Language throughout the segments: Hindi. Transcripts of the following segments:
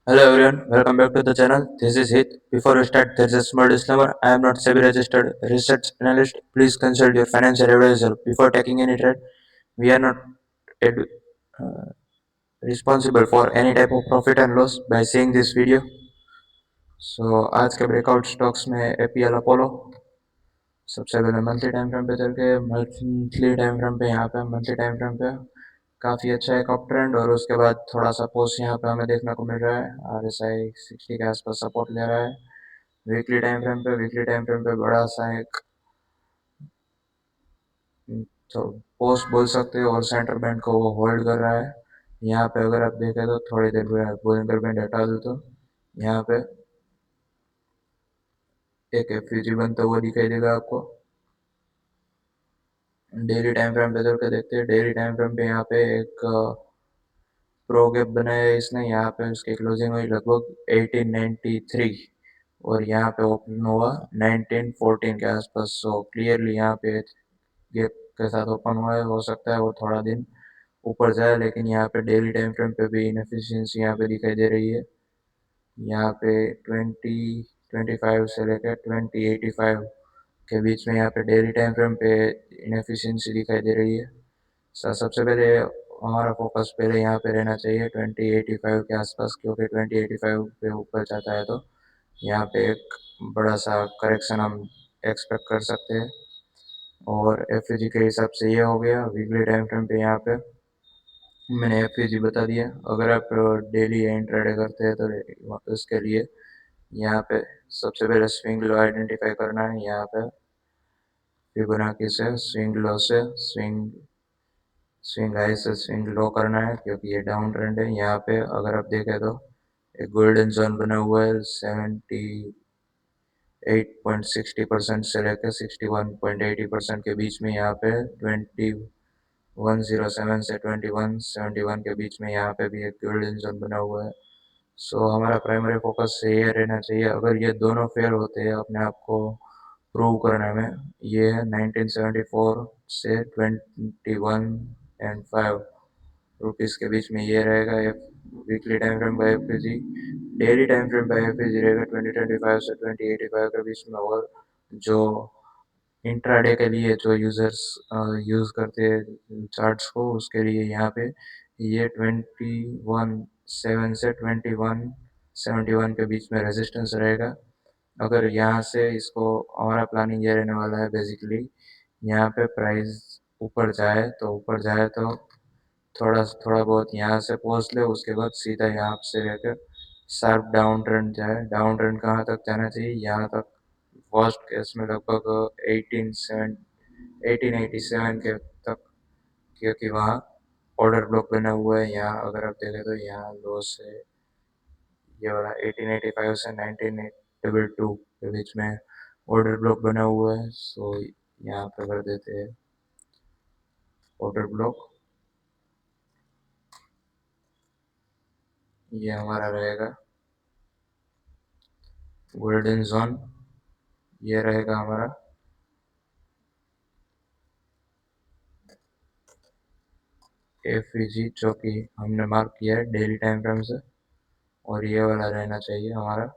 Hello everyone, welcome back to the channel. This is Hit. Before we start, there is a small disclaimer. I am not SEBI registered research analyst. Please consult your financial advisor before taking any trade. We are not ed- uh, responsible for any type of profit and loss by seeing this video. आज के ब्रेकआउट स्टॉक्स में एपीएल अपोलो सबसे पहले मंथली टाइम फ्रेम पे चल के मंथली टाइम फ्रेम पे यहाँ पे मंथली टाइम फ्रेम पे काफ़ी अच्छा एक अप ट्रेंड और उसके बाद थोड़ा सा पोस्ट यहाँ पे हमें देखने को मिल रहा है RSI 60 के आसपास सपोर्ट ले रहा है। वीकली टाइम फ्रेम पे बड़ा सा एक तो पोस्ट बोल सकते हो और सेंटर बैंड को वो होल्ड कर रहा है। यहाँ पे अगर आप देखें तो थोड़ी देर में बोलिंगर बैंड हटा दो तो यहाँ पे एक एफयूजी बनता हुआ दिखाई देगा आपको। डेली टाइम फ्रेम पे चल के देखते हैं। डेली टाइम फ्रेम पे यहाँ पे एक प्रो गैप बनाया है इसने। यहाँ पे उसकी क्लोजिंग हुई लगभग 1893 और यहाँ पे ओपन हुआ 1914 के आसपास। सो क्लियरली यहाँ पे गैप के साथ ओपन हुआ है। हो सकता है वो थोड़ा दिन ऊपर जाए, लेकिन यहाँ पे डेली टाइम फ्रेम पे भी इनएफिशिएंसी यहाँ पे दिखाई दे रही है। यहाँ पे 2025 से लेकर 2085 के बीच में यहाँ पे डेली टाइम फ्रेम पे इनएफिशिएंसी दिखाई दे रही है। सबसे पहले हमारा फोकस पहले यहाँ पे रहना चाहिए 2085 के आसपास, क्योंकि 2085 पे ऊपर जाता है तो यहाँ पे एक बड़ा सा करेक्शन हम एक्सपेक्ट कर सकते हैं। और एफयूजी के हिसाब से ये हो गया। वीकली टाइम फ्रेम पे यहाँ पे मैंने एफयूजी बता दिया। अगर आप डेली या इंट्राडे करते हैं तो उसके लिए यहाँ पे सबसे पहले स्विंग लो आइडेंटिफाई करना है। यहाँ पे फिबोनाची से स्विंग लो से स्विंग स्विंग हाई से स्विंग लो करना है, क्योंकि ये डाउन ट्रेंड है। यहाँ पे अगर आप देखें तो एक गोल्डन जोन बना हुआ है 78.60% से लेकर 61.80% के बीच में। यहाँ पे 2107 से 2171 के बीच में यहाँ पे भी एक गोल्डन जोन बना हुआ है। सो हमारा प्राइमरी फोकस ये रहना चाहिए। अगर ये दोनों फेल होते हैं अपने आप को प्रूव करने में, ये है 1974 से 21 and 5 रुपीज़ के बीच में ये रहेगा। वीकली टाइम फ्रेम का एफपीजी, डेली टाइम फ्रेम का एफपीजी रहेगा 2025 से 2085 के बीच में। और जो इंट्राडे के लिए जो यूजर्स यूज़ करते हैं चार्ट्स को, उसके लिए यहाँ पे ये 21.7 से 21.71 के बीच में रेजिस्टेंस रहेगा। अगर यहाँ से इसको, हमारा प्लानिंग ये रहने वाला है बेसिकली, यहाँ पे प्राइस ऊपर जाए तो थोड़ा थोड़ा बहुत यहाँ से पहुँच ले, उसके बाद सीधा यहाँ से लेकर शार्प डाउन ट्रेंड जाए। डाउन ट्रेंड कहाँ तक जाना चाहिए? यहाँ तक वर्स्ट केस में लगभग 1887 के तक, क्योंकि वहाँ ऑर्डर ब्लॉक बना हुआ है। यहाँ अगर आप देखें तो यहाँ लो से ये वाला 1885 से 1922 के बीच में ऑर्डर ब्लॉक बना हुआ है। सो यहाँ पे कर देते हैं ऑर्डर ब्लॉक। ये हमारा रहेगा गोल्डन जोन, ये रहेगा हमारा एफईजी, जो कि हमने मार्क किया है डेली टाइम फ्रेम से। और ये वाला रहना चाहिए हमारा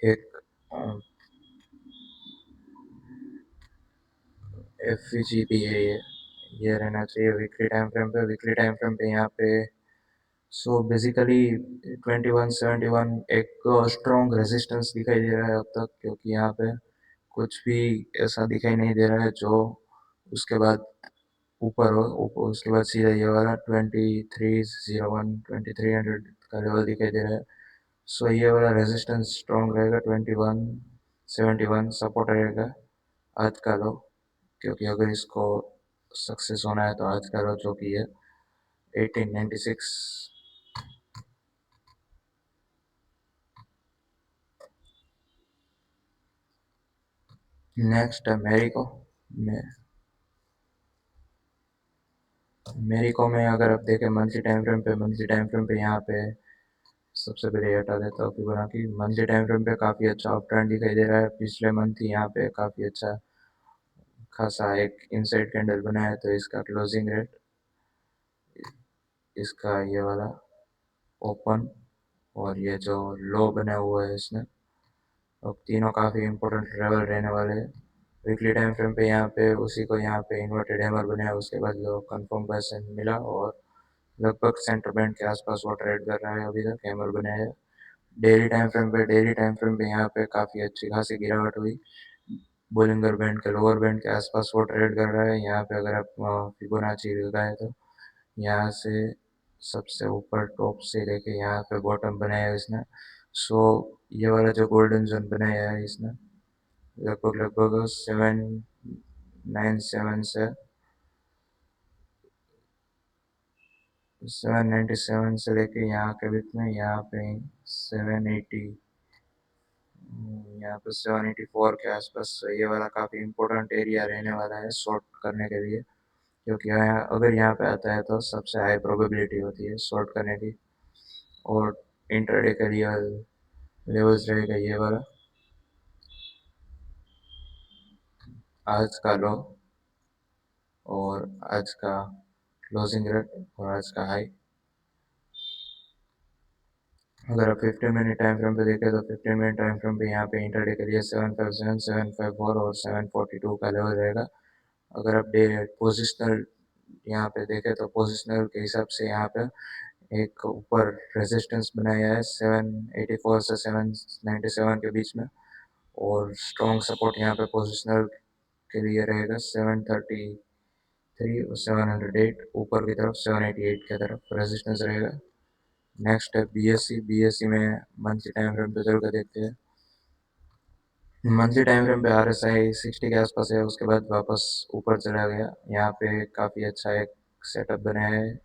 एक एफईजी भी है ये रहना चाहिए वीकली टाइम फ्रेम पे। वीकली टाइम फ्रेम पे यहाँ पे सो बेसिकली 2171 एक स्ट्रॉन्ग रेजिस्टेंस दिखाई दे रहा है अब तक, क्योंकि यहाँ पे कुछ भी ऐसा दिखाई नहीं दे रहा है जो उसके बाद ऊपर हो। उसके बाद सीधा ये वाला 2301 2300 का लेवल दिखाई दे रहा है। सो ये वाला रेजिस्टेंस स्ट्रॉन्ग रहेगा। 2171 सपोर्ट रहेगा आज का लो, क्योंकि अगर इसको सक्सेस होना है तो आज का लो जो कि है 1896। नेक्स्ट है मेरिको। मेरिको में अगर आप देखें मंथली टाइम फ्रेम पे यहाँ पे सबसे पहले हटा देता हूँ फिबोनाची। मंथली टाइम फ्रेम पे काफ़ी अच्छा अप ट्रेंड दिखाई दे रहा है। पिछले मंथ ही यहाँ पे काफ़ी अच्छा खासा एक इनसाइड कैंडल बनाया है। तो इसका क्लोजिंग रेट, इसका ये वाला ओपन और ये जो लो बना हुआ है इसमें। अब तीनों काफ़ी इंपॉर्टेंट लेवल रहने वाले हैं। वीकली टाइम फ्रेम पे यहाँ पे उसी को यहाँ पे इन्वर्टेड हैमर बनाया, उसके बाद जो कंफर्मेशन मिला और लगभग सेंटर बैंड के आसपास वो ट्रेड कर रहा है अभी तक, हैमर बनाया है। डेली टाइम फ्रेम पे यहाँ पे काफ़ी अच्छी खासी गिरावट हुई, बोलिंगर बैंड के लोअर बैंड के आसपास वो ट्रेड कर रहा है। यहाँ पे अगर आप फिबोनाची लगाए तो यहाँ से सबसे ऊपर टॉप से लेके यहाँ पे बॉटम बनाया है इसने। सो ये वाला जो गोल्डन जोन बनाया है इसने लगभग लगभग 797 से 797 से लेके यहाँ के बीच में, यहाँ पे 780, यहाँ पे 784 के आसपास। ये वाला काफ़ी इंपॉर्टेंट एरिया रहने वाला है शॉर्ट करने के लिए, क्योंकि यहाँ अगर यहाँ पे आता है तो सबसे हाई प्रोबेबिलिटी होती है शॉर्ट करने की। और इंटरडे के लिए लेवल्स रहेगा ये वाला, आज का लो और आज का क्लोजिंग रेट और आज का हाई। अगर आप 15 मिनट टाइम फ्रेम पे देखें तो 15 मिनट टाइम फ्रेम पे यहाँ पे इंटरडे के लिए 757, 754 और 742 का लेवल रहेगा। अगर आप डे पोजिशनल यहाँ पे देखें तो पोजिशनल के हिसाब से यहाँ पे एक ऊपर रेजिस्टेंस बनाया है 784 से 797 के बीच में, और स्ट्रॉन्ग सपोर्ट यहाँ पे पोजिशनल के लिए रहेगा 733 और 708, ऊपर की तरफ 788 की तरफ रेजिस्टेंस रहेगा। नेक्स्ट है बीएससी। बीएससी में मंथली टाइम फ्रेम पे चल कर देखते हैं। मंथली टाइम फ्रेम पे आरएसआई 60 के आसपास है, उसके बाद वापस ऊपर चला गया। यहाँ पे काफ़ी अच्छा एक सेटअप बनाया है,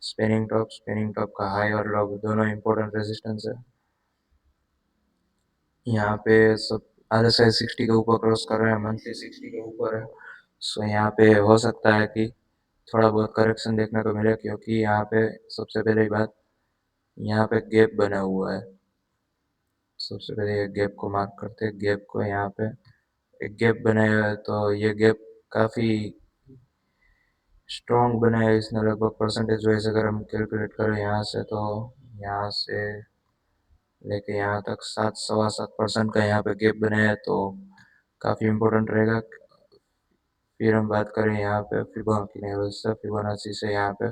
स्पिनिंग टॉप का हाई और लो दोनों इंपॉर्टेंट रेजिस्टेंस है। यहाँ पे सब आरएसआई 60 के ऊपर क्रॉस कर रहा है, मंथली 60 के ऊपर है। सो यहाँ पे हो सकता है कि थोड़ा बहुत करेक्शन देखने को मिले, क्योंकि यहाँ पे सबसे पहले बात यहाँ पे गैप बना हुआ है। सबसे पहले ये गैप को मार्क करते हैं, गैप को यहाँ पे एक गैप बनाया है, तो ये गैप काफ़ी स्ट्रॉन्ग बनाया है इसने। लगभग परसेंटेज वाइज अगर हम कैलकुलेट करें यहाँ से, तो यहाँ से लेके यहाँ तक 7 सवा 7% का यहाँ पे गैप बनाया है, तो काफ़ी इम्पोर्टेंट रहेगा। फिर हम बात करें यहाँ पे फिबोनाची लेवल से, फिबोनाची से यहाँ पे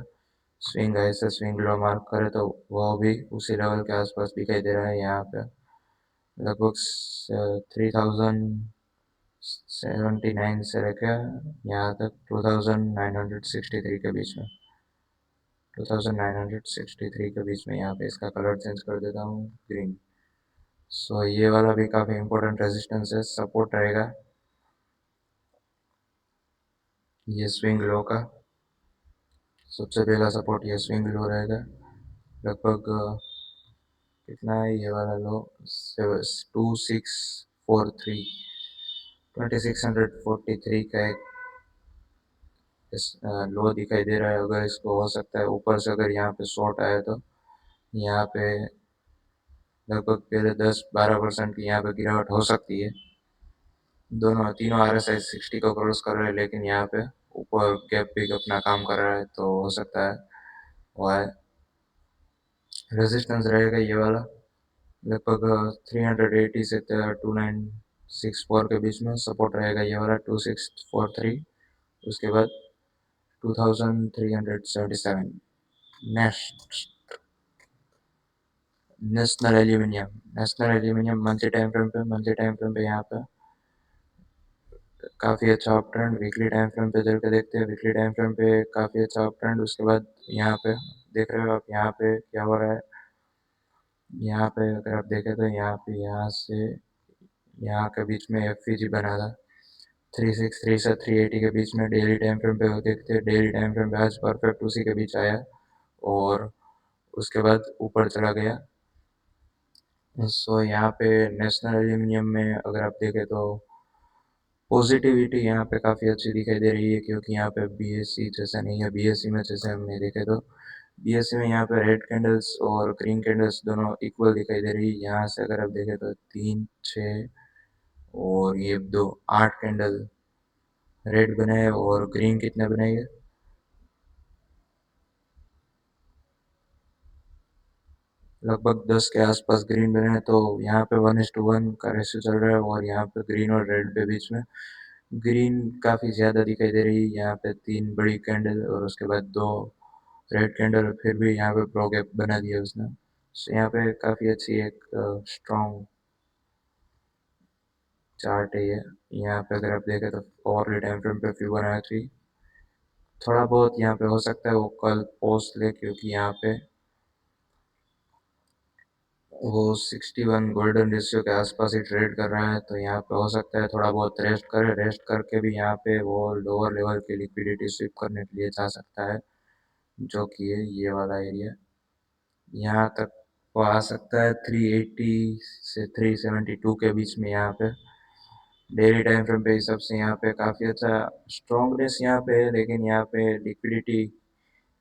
स्विंग हाई से स्विंग लो मार्क करें तो वो भी उसी लेवल के आसपास दिखाई दे रहा है। यहाँ पे लगभग 3079 से लेकर यहाँ तक 2963 के बीच में, 2963 के बीच में यहाँ पे इसका कलर चेंज कर देता हूँ ग्रीन। सो ये वाला भी काफ़ी इंपॉर्टेंट रेजिस्टेंस है, सपोर्ट रहेगा ये स्विंग लो का। सबसे पहला सपोर्ट ये स्विंग लो रहेगा, लगभग कितना है ये वाला लो, 2643, 2643 का एक लो दिखाई दे रहा है। अगर इसको हो सकता है ऊपर से अगर यहाँ पे शॉर्ट आया तो यहाँ पे लगभग पहले 10-12% की यहाँ पे गिरावट हो सकती है। दोनों तीनों RSI 60 को क्रॉस कर रहे हैं, लेकिन यहाँ पे ऊपर गैप भी अपना काम कर रहा है, तो हो सकता है वह रेजिस्टेंस रहेगा ये वाला लगभग 380 से 2964 के बीच में। सपोर्ट रहेगा ये वाला 2643, उसके बाद 2377। Next national aluminium monthly time frame पे यहाँ पे काफ़ी अच्छा up trend. Weekly time frame पे चल के देखते हैं, वीकली टाइम फ्रेम पे काफ़ी अच्छा अप ट्रेंड। उसके बाद यहाँ पे देख रहे हो आप, यहाँ पे क्या हो रहा है, यहाँ पे अगर आप देखें तो यहाँ पे यहाँ से यहाँ के बीच में FVG बना था 363 से 380 के बीच में। डेली टाइम फ्रेम पे देखते हैं, डेली टाइम फ्रेम पे आज परफेक्ट उसी के बीच आया और उसके बाद ऊपर चला गया। सो यहाँ पे नेशनल एल्यूमिनियम में अगर आप देखें तो पॉजिटिविटी यहाँ पे काफ़ी अच्छी दिखाई दे रही है, क्योंकि यहाँ पे BSC जैसा नहीं है। BSC में जैसे हमने देखे तो BSC में यहाँ पे रेड कैंडल्स और ग्रीन कैंडल्स दोनों इक्वल दिखाई दे रही है। यहाँ से अगर आप देखें तो 3, 6 और ये 2, 8 कैंडल रेड बनाए और ग्रीन कितने बनाए, लगभग 10 के आसपास ग्रीन बने हैं, तो यहाँ पे 1:1 का रेशियो चल रहा है और यहाँ पे ग्रीन और रेड के बीच में ग्रीन काफ़ी ज़्यादा दिखाई दे रही है। यहाँ पे 3 बड़ी कैंडल और उसके बाद 2 रेड कैंडल, फिर भी यहाँ पे प्रो गैप बना दिया उसने। सो यहाँ पे काफ़ी अच्छी एक स्ट्रॉन्ग चार्ट है ये। यहाँ पे अगर आप देखें तो ओवरली टाइम फ्रेम पे फिबोनाची थोड़ा बहुत यहाँ पे हो सकता है वो कल पोस्ट ले, क्योंकि यहाँ पे वो 61 गोल्डन रेशियो के आसपास ही ट्रेड कर रहा है, तो यहाँ पे हो सकता है थोड़ा बहुत रेस्ट करे, रेस्ट करके भी यहाँ पे वो लोअर लेवल की लिक्विडिटी स्वीप करने के लिए जा सकता है, जो कि है ये वाला एरिया। यहाँ तक वो आ सकता है 380 से 372 के बीच में। यहाँ पे डेली टाइम फ्रेम पे हिसाब से यहाँ पे काफ़ी अच्छा स्ट्रॉन्गनेस यहाँ पे है, लेकिन यहाँ पे लिक्विडिटी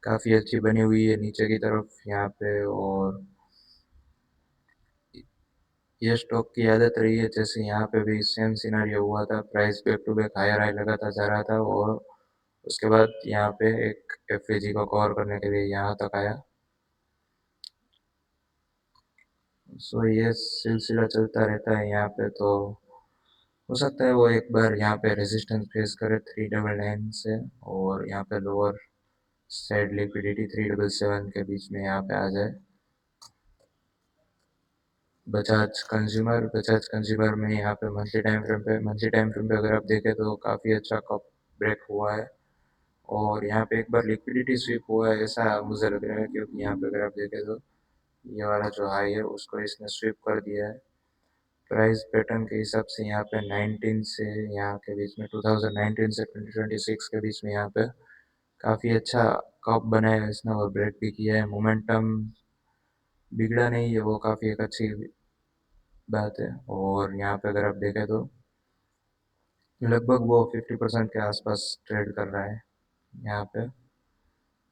काफ़ी अच्छी बनी हुई है नीचे की तरफ यहाँ पे। और ये स्टॉक की आदत रही है, जैसे यहाँ पे भी सेम सिनारियो हुआ था, price back to back higher high लगाता जा रहा था और उसके बाद यहाँ पे एक एफएजी को कवर करने के लिए यहाँ तक आया। सो ये सिलसिला चलता रहता है यहाँ पे, तो हो सकता है वो एक बार यहाँ पे रेजिस्टेंस फेस करे 399 से, और यहाँ पे लोअर साइड लिक्विडिटी 377 के बीच में यहाँ पे आ जाए। बजाज कंज्यूमर में यहाँ पे मंथली टाइम फ्रेम पे अगर आप देखें तो काफ़ी अच्छा कप ब्रेक हुआ है और यहाँ पे एक बार लिक्विडिटी स्वीप हुआ है ऐसा मुझे लग रहा है, क्योंकि यहाँ पे अगर आप देखें तो ये वाला जो हाई है उसको इसने स्वीप कर दिया है। प्राइस पैटर्न के हिसाब से यहाँ पे 19 से यहाँ के बीच में 2019 से 2026 के बीच में यहाँ पे काफ़ी अच्छा कप बनाया है इसने और ब्रेक भी किया है। मोमेंटम बिगड़ा नहीं है, वो काफ़ी एक अच्छी बात है। और यहाँ पे अगर आप देखें तो लगभग वो 50% के आसपास ट्रेड कर रहा है। यहाँ पे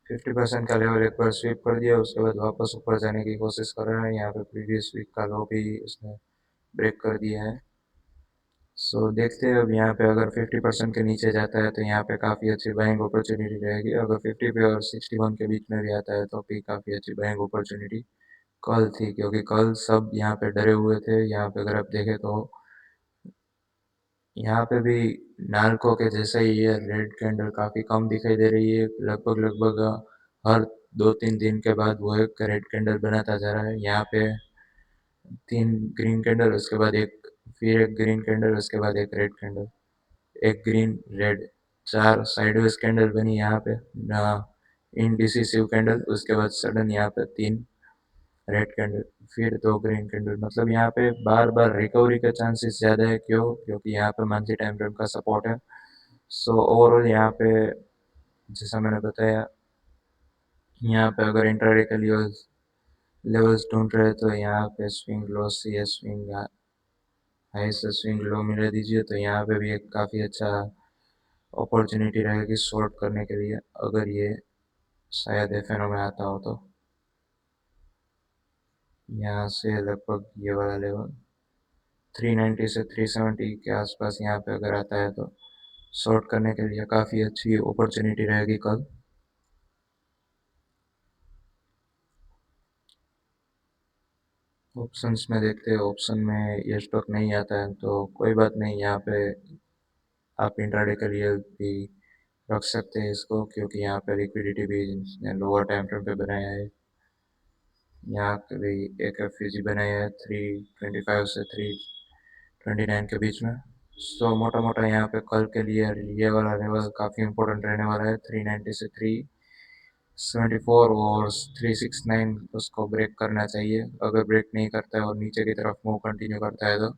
50% का लेवल एक बार स्वीप कर दिया, उसके बाद वापस ऊपर जाने की कोशिश कर रहा है। यहाँ पे प्रीवियस वीक का लो भी उसने ब्रेक कर दिया है। सो देखते हैं अब यहाँ पे अगर 50% के नीचे जाता है तो यहाँ पे काफ़ी अच्छी बाइंग अपॉर्चुनिटी रहेगी। अगर 50 पे और 61 के बीच में भी आता है तो भी काफ़ी अच्छी बाइंग अपॉर्चुनिटी कल थी, क्योंकि कल सब यहाँ पे डरे हुए थे। यहाँ पे अगर आप देखें तो यहाँ पे भी नाल्को के जैसा ही है, रेड कैंडल काफ़ी कम दिखाई दे रही है। लगभग लगभग हर 2-3 दिन के बाद वो एक रेड कैंडल बनाता जा रहा है। यहाँ पे 3 ग्रीन कैंडल, उसके बाद एक, फिर एक ग्रीन कैंडल, उसके बाद एक रेड कैंडल, एक ग्रीन रेड, 4 साइडवेज कैंडल बनी यहाँ पे ना, इनडिसिसिव कैंडल, उसके बाद सडन यहाँ पे 3 रेड कैंडल, फिर 2 ग्रीन कैंडल। मतलब यहाँ पे बार बार रिकवरी के चांसेस ज़्यादा है, क्यों? क्योंकि यहाँ पे मंथली टाइम फ्रेम का सपोर्ट है। सो ओवरऑल यहाँ पे जैसा मैंने बताया, यहाँ पे अगर इंट्राडे के लेवल्स लेवल्स ढूंढ रहे तो यहाँ पे स्विंग लो से या स्विंग हाई से स्विंग लो मिला दीजिए, तो यहाँ पे भी एक काफ़ी अच्छा अपॉर्चुनिटी रहेगी शॉर्ट करने के लिए, अगर ये शायद एफएनओ में आता हो तो। यहाँ से लगभग ये वाला लेवल 390 से 370 के आसपास यहाँ पे अगर आता है तो शॉर्ट करने के लिए काफ़ी अच्छी अपॉर्चुनिटी रहेगी कल। ऑप्शंस में देखते हैं, ऑप्शन में ये स्टॉक नहीं आता है तो कोई बात नहीं, यहाँ पे आप इंट्राडे के लिए भी रख सकते हैं इसको, क्योंकि यहाँ पे लिक्विडिटी भी लोअर टाइम फ्रेम पे बनाया है। यहाँ पे भी एक एफयूजी बनाया है 325 से 329 के बीच में। सो मोटा मोटा यहाँ पे कल के लिए ये वाला लेवल काफ़ी इंपॉर्टेंट रहने वाला है, 390 से 374 और 369 उसको ब्रेक करना चाहिए। अगर ब्रेक नहीं करता है और नीचे की तरफ मूव कंटिन्यू करता है तो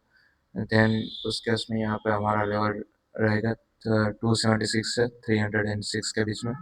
देन उस केस में यहाँ पे हमारा लेवल रहेगा 276 से 306 के बीच में।